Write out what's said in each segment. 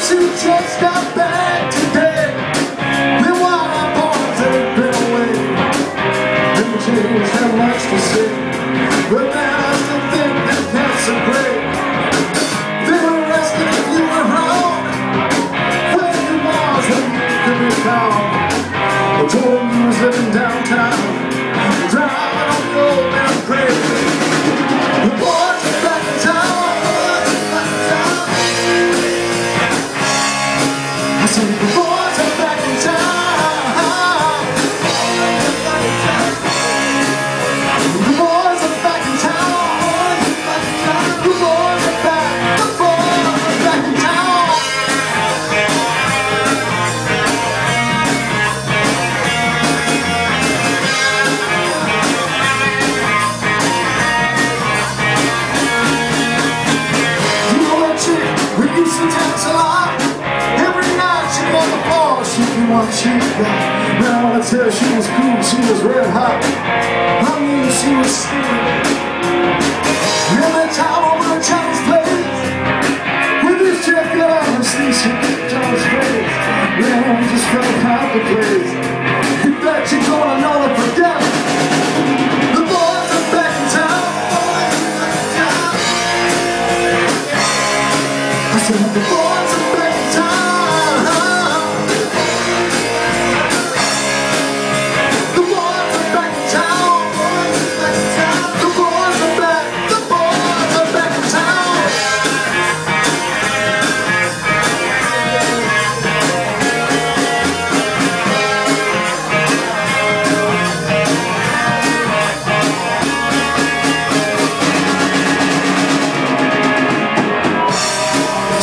two trucks got back today. The wild boys had been away, and the James had much to say. But now I still think that that's so great. They were asking if you were home, where you was when you could be found. I told them you was living downtown, driving on the old damn crazy. The boys are back in town. I said the boys are back in town. The boys are back in town. The boys are back. The boys are back in town. You know that chick we used to dance a lot? Every night she on the floor, she knew what she got. Now I tell her she was cool, she was red hot. I mean she was steaming. Every time over at John's place, with this chick got on her sleeve, she kicked John's face. Yeah, I just felt half the place. You bet you're gonna know to forget it. The boys are back in town. I said the boys are back in town. The boys are back in town. The boys are back. The boys are back in town.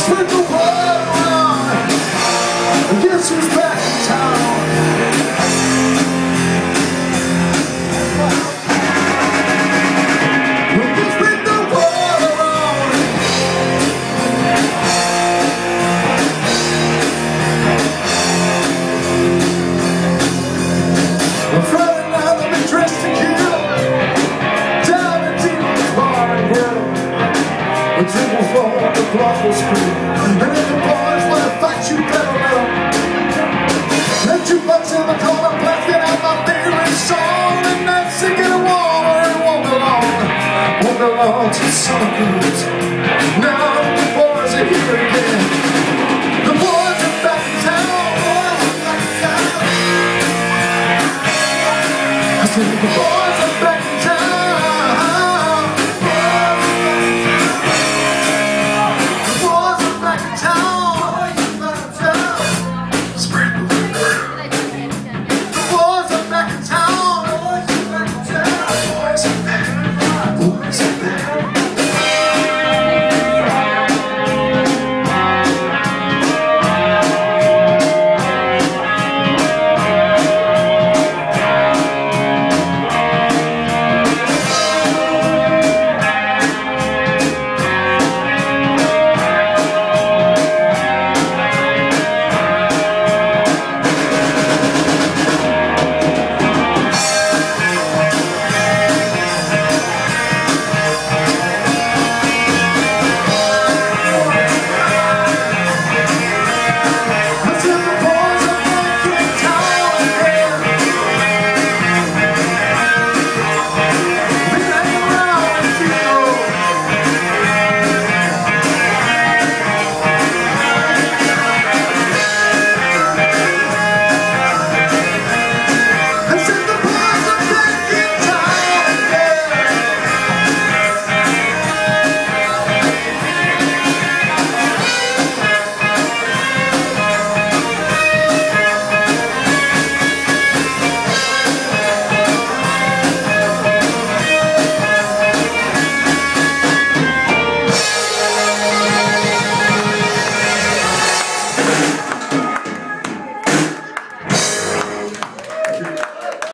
Split the world around. Guess who's back in town? Split the world around. On Friday night they'll be dressed to kill, down at Demon's Bar and Grill. The dribble fall, the blood will scream. And if the boys wanna fight, you better let 'em. Let you butts in the corner, blasting out my favorite song. And that's singing a war, it won't belong to some kids. Now